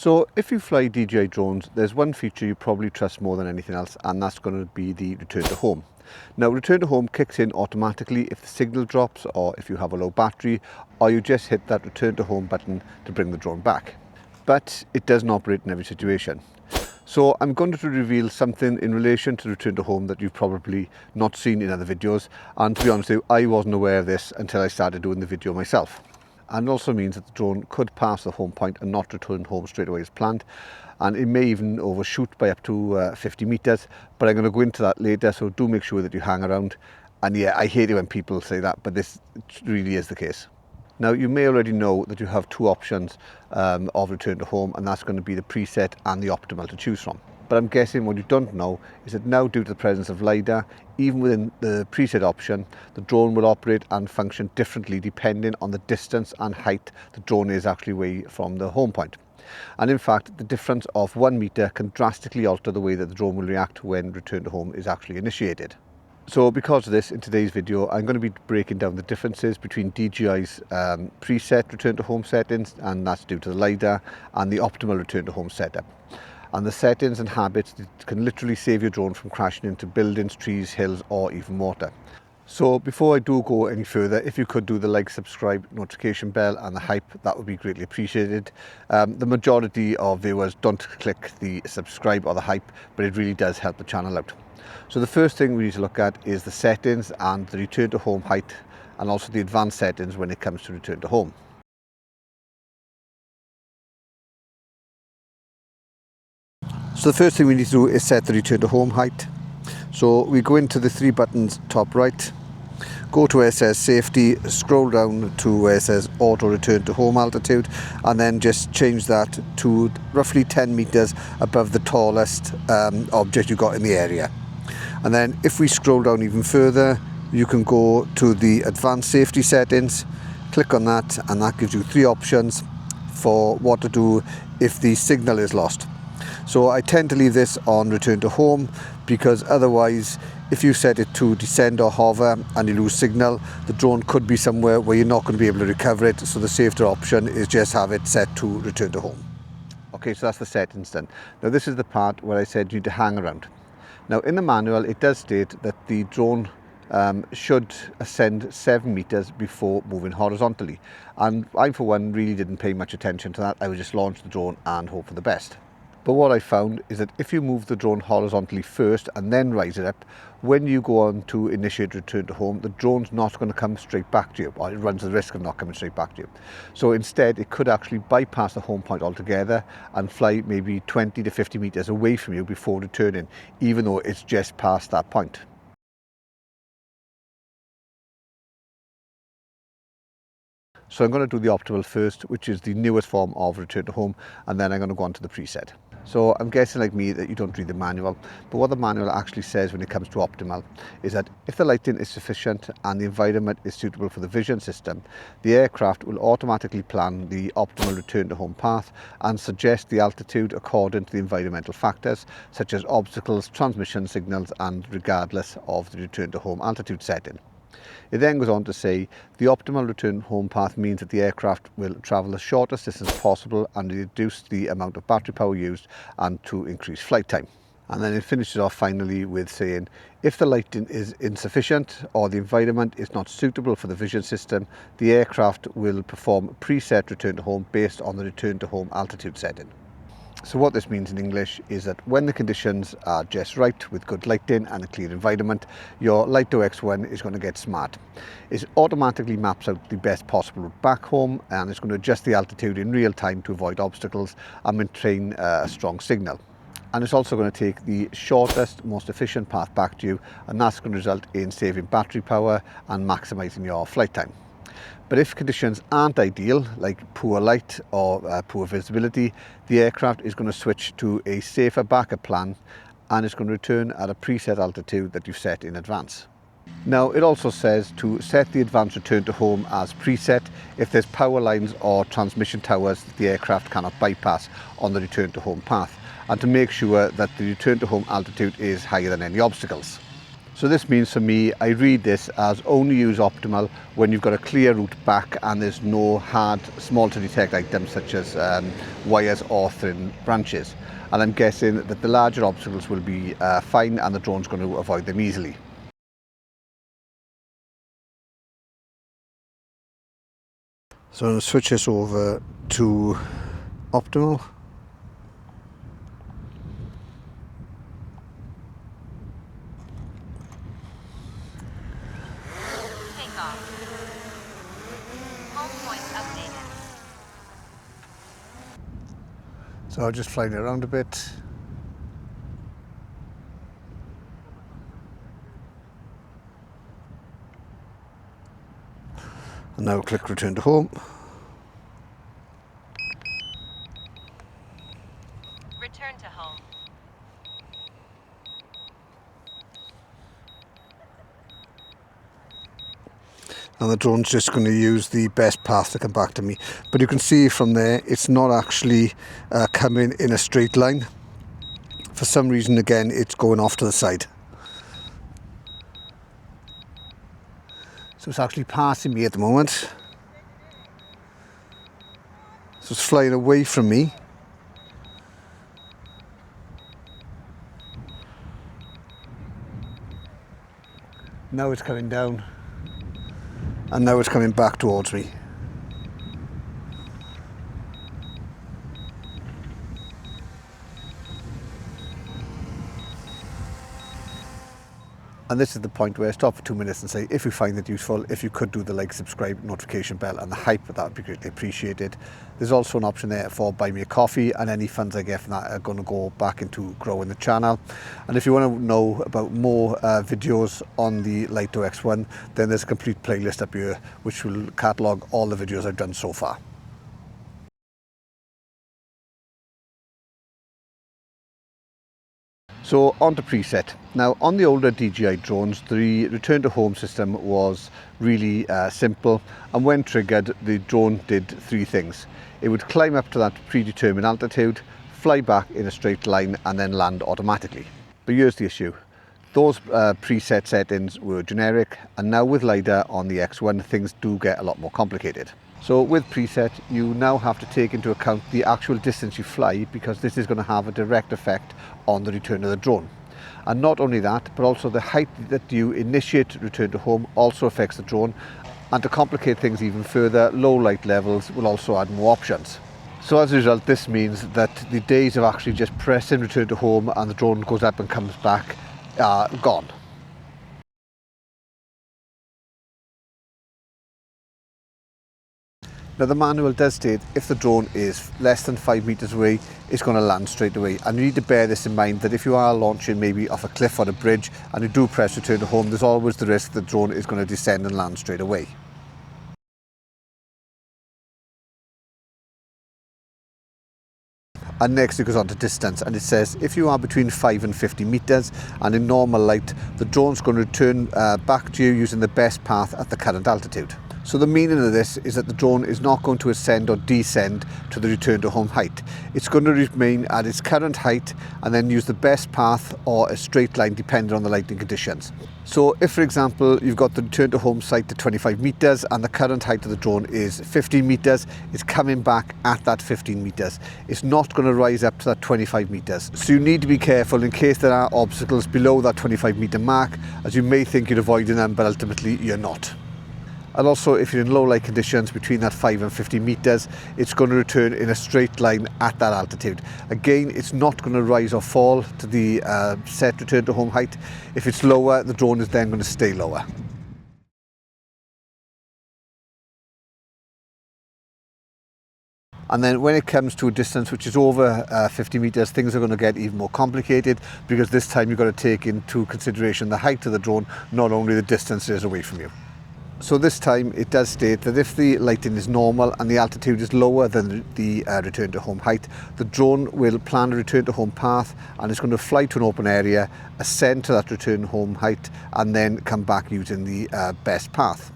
So if you fly DJI drones, there's one feature you probably trust more than anything else, and that's going to be the return to home. Now, return to home kicks in automatically if the signal drops, or if you have a low battery, or you just hit that return to home button to bring the drone back. But it doesn't operate in every situation. So I'm going to reveal something in relation to return to home that you've probably not seen in other videos, and to be honest with you, I wasn't aware of this until I started doing the video myself. And it also means that the drone could pass the home point and not return home straight away as planned, and it may even overshoot by up to 50 meters, but I'm going to go into that later, so do make sure that you hang around. And yeah, I hate it when people say that, but this really is the case. Now, you may already know that you have two options of return to home, and that's going to be the preset and the optimal to choose from. But I'm guessing what you don't know is that now, due to the presence of LiDAR, even within the preset option, the drone will operate and function differently depending on the distance and height the drone is actually away from the home point. And in fact, the difference of 1 meter can drastically alter the way that the drone will react when return to home is actually initiated. So because of this, in today's video, I'm going to be breaking down the differences between DJI's preset return to home settings, and that's due to the LiDAR, and the optimal return to home setup. And the settings and habits that can literally save your drone from crashing into buildings, trees, hills, or even water. So before I do go any further, if you could do the like, subscribe, notification bell and the hype, that would be greatly appreciated. The majority of viewers don't click the subscribe or the hype, but it really does help the channel out. So the first thing we need to look at is the settings and the return to home height, and also the advanced settings when it comes to return to home. So the first thing we need to do is set the return to home height. So we go into the three buttons top right, go to where it says safety, scroll down to where it says auto return to home altitude, and then just change that to roughly 10 meters above the tallest object you got in the area. And then if we scroll down even further, you can go to the advanced safety settings, click on that, and that gives you three options for what to do if the signal is lost. So I tend to leave this on return to home, because otherwise, if you set it to descend or hover and you lose signal, the drone could be somewhere where you're not going to be able to recover it. So the safer option is just have it set to return to home. Okay, so that's the settings done. Now this is the part where I said you need to hang around. Now in the manual, it does state that the drone should ascend 7 meters before moving horizontally. And I, for one, really didn't pay much attention to that. I would just launch the drone and hope for the best. But what I found is that if you move the drone horizontally first and then rise it up, when you go on to initiate return to home, the drone's not going to come straight back to you, or it runs the risk of not coming straight back to you. So instead, it could actually bypass the home point altogether and fly maybe 20 to 50 meters away from you before returning, even though it's just past that point. So I'm going to do the optimal first, which is the newest form of return to home, and then I'm going to go on to the preset. So I'm guessing, like me, that you don't read the manual, but what the manual actually says when it comes to optimal is that if the lighting is sufficient and the environment is suitable for the vision system, the aircraft will automatically plan the optimal return to home path and suggest the altitude according to the environmental factors, such as obstacles, transmission signals, and regardless of the return to home altitude setting. It then goes on to say the optimal return home path means that the aircraft will travel the shortest distance possible and reduce the amount of battery power used, and to increase flight time. And then it finishes off finally with saying if the lighting is insufficient or the environment is not suitable for the vision system, the aircraft will perform preset return to home based on the return to home altitude setting. So what this means in English is that when the conditions are just right with good lighting and a clear environment, your Lito X1 is going to get smart. It automatically maps out the best possible route back home, and it's going to adjust the altitude in real time to avoid obstacles and maintain a strong signal. And it's also going to take the shortest, most efficient path back to you, and that's going to result in saving battery power and maximising your flight time. But if conditions aren't ideal, like poor light or poor visibility, the aircraft is going to switch to a safer backup plan, and it's going to return at a preset altitude that you've set in advance. Now, it also says to set the advanced return to home as preset if there's power lines or transmission towers that the aircraft cannot bypass on the return to home path, and to make sure that the return to home altitude is higher than any obstacles. So this means for me, I read this as only use optimal when you've got a clear route back and there's no hard, small to detect items such as wires or thin branches. And I'm guessing that the larger obstacles will be fine and the drone's going to avoid them easily. So I'm going to switch this over to optimal. So I'll just fly it around a bit. And now click return to home. Return to home. And the drone's just going to use the best path to come back to me. But you can see from there, it's not actually coming in a straight line. For some reason, again, it's going off to the side. So it's actually passing me at the moment. So it's flying away from me. Now it's coming down. And now it's coming back towards me. And this is the point where I stop for 2 minutes and say, if you find it useful, if you could do the like, subscribe, notification bell and the hype, that would be greatly appreciated. There's also an option there for buy me a coffee, and any funds I get from that are going to go back into growing the channel. And if you want to know about more videos on the Lito X1, then there's a complete playlist up here which will catalogue all the videos I've done so far. So on to preset. Now on the older DJI drones, the return to home system was really simple, and when triggered the drone did three things. It would climb up to that predetermined altitude, fly back in a straight line and then land automatically. But here's the issue. Those preset settings were generic, and now with LiDAR on the X1 things do get a lot more complicated. So with preset, you now have to take into account the actual distance you fly, because this is going to have a direct effect on the return of the drone. And not only that, but also the height that you initiate return to home also affects the drone. And to complicate things even further, low light levels will also add more options. So as a result, this means that the days of actually just pressing return to home and the drone goes up and comes back are gone. Now the manual does state if the drone is less than 5 meters away, it's going to land straight away. And you need to bear this in mind, that if you are launching maybe off a cliff or a bridge and you do press return to home, there's always the risk the drone is going to descend and land straight away. And next it goes on to distance, and it says if you are between 5 and 50 meters and in normal light, the drone's going to return back to you using the best path at the current altitude. So the meaning of this is that the drone is not going to ascend or descend to the return to home height. It's going to remain at its current height and then use the best path or a straight line depending on the lighting conditions. So if, for example, you've got the return to home site to 25 meters and the current height of the drone is 15 meters, it's coming back at that 15 meters. It's not going to rise up to that 25 meters. So you need to be careful in case there are obstacles below that 25 meter mark, as you may think you're avoiding them, but ultimately you're not. And also, if you're in low light conditions between that 5 and 50 meters, it's going to return in a straight line at that altitude. Again, it's not going to rise or fall to the set return to home height. If it's lower, the drone is then going to stay lower. And then when it comes to a distance which is over 50 meters, things are going to get even more complicated, because this time you've got to take into consideration the height of the drone, not only the distance it is away from you. So this time it does state that if the lighting is normal and the altitude is lower than the return to home height, the drone will plan a return to home path and it's going to fly to an open area, ascend to that return home height and then come back using the best path.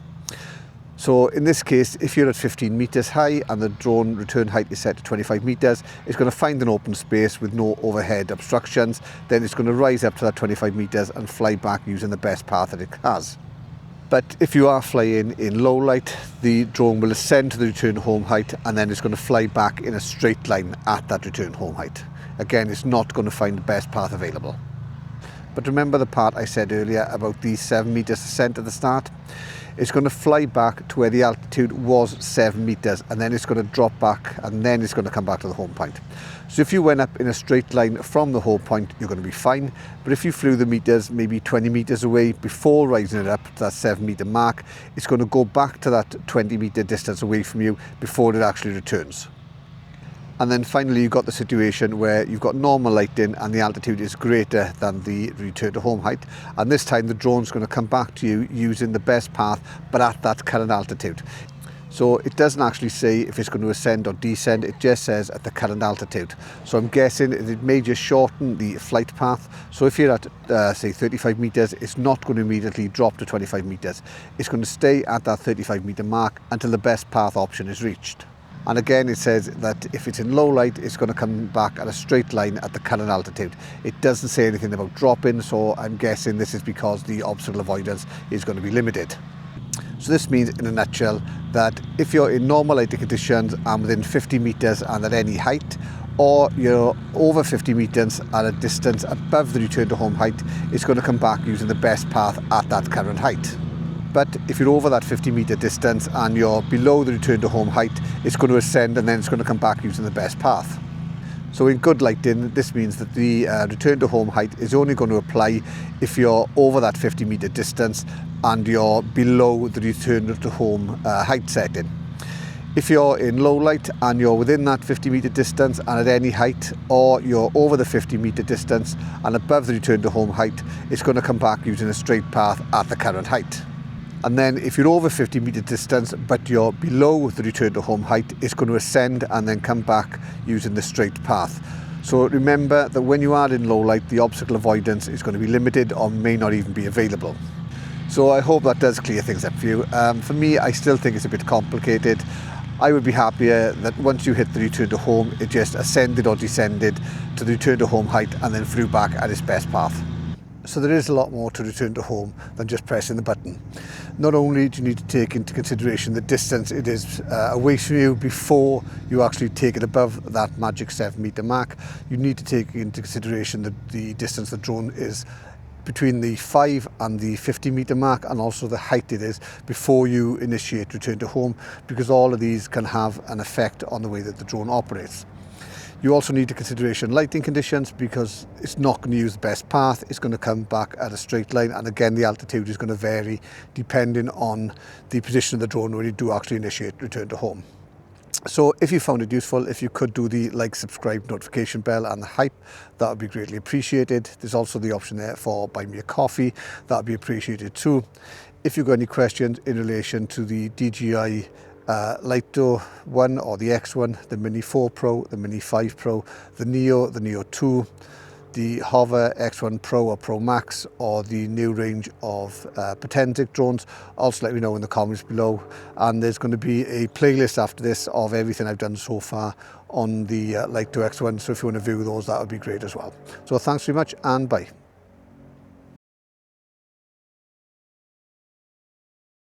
So in this case, if you're at 15 meters high and the drone return height is set to 25 meters, it's going to find an open space with no overhead obstructions. Then it's going to rise up to that 25 meters and fly back using the best path that it has. But if you are flying in low light, the drone will ascend to the return home height and then it's going to fly back in a straight line at that return home height. Again, it's not going to find the best path available. But remember the part I said earlier about the 7 meters ascent at the start? It's going to fly back to where the altitude was 7 meters and then it's going to drop back and then it's going to come back to the home point. So if you went up in a straight line from the home point, you're going to be fine. But if you flew the meters maybe 20 meters away before rising it up to that 7 meter mark, it's going to go back to that 20 meter distance away from you before it actually returns. And then finally you've got the situation where you've got normal lighting and the altitude is greater than the return to home height. And this time the drone's going to come back to you using the best path, but at that current altitude. So it doesn't actually say if it's going to ascend or descend, it just says at the current altitude. So I'm guessing it may just shorten the flight path. So if you're at say 35 meters, it's not going to immediately drop to 25 meters. It's going to stay at that 35 meter mark until the best path option is reached. And again, it says that if it's in low light, it's going to come back at a straight line at the current altitude. It doesn't say anything about dropping, so I'm guessing this is because the obstacle avoidance is going to be limited. So this means, in a nutshell, that if you're in normal lighting conditions and within 50 meters and at any height, or you're over 50 meters at a distance above the return to home height, it's going to come back using the best path at that current height. But if you're over that 50 meter distance and you're below the return to home height, it's going to ascend and then it's going to come back using the best path. So in good lighting, this means that the return to home height is only going to apply if you're over that 50 meter distance and you're below the return to home height setting. If you're in low light and you're within that 50 meter distance and at any height, or you're over the 50 meter distance and above the return to home height, it's going to come back using a straight path at the current height. And then if you're over 50 meter distance but you're below the return to home height, it's going to ascend and then come back using the straight path. So remember that when you are in low light, the obstacle avoidance is going to be limited or may not even be available. So I hope that does clear things up for you. For me, I still think it's a bit complicated. I would be happier that once you hit the return to home, it just ascended or descended to the return to home height and then flew back at its best path. So there is a lot more to return to home than just pressing the button. Not only do you need to take into consideration the distance it is away from you before you actually take it above that magic 7 meter mark, you need to take into consideration the distance the drone is between the 5 and the 50 meter mark, and also the height it is before you initiate return to home, because all of these can have an effect on the way that the drone operates. You also need to consideration lighting conditions, because it's not going to use the best path. It's going to come back at a straight line, and again the altitude is going to vary depending on the position of the drone when you do actually initiate return to home. So if you found it useful, if you could do the like, subscribe, notification bell and the hype, that would be greatly appreciated. There's also the option there for buy me a coffee, that would be appreciated too. If you've got any questions in relation to the DJI Lito 1 or the X1, the Mini 4 Pro, the Mini 5 Pro, the Neo 2, the Hover X1 Pro or Pro Max, or the new range of Potentic drones, also let me know in the comments below. And there's going to be a playlist after this of everything I've done so far on the Lito X1, so if you want to view those, that would be great as well. So thanks very much and bye.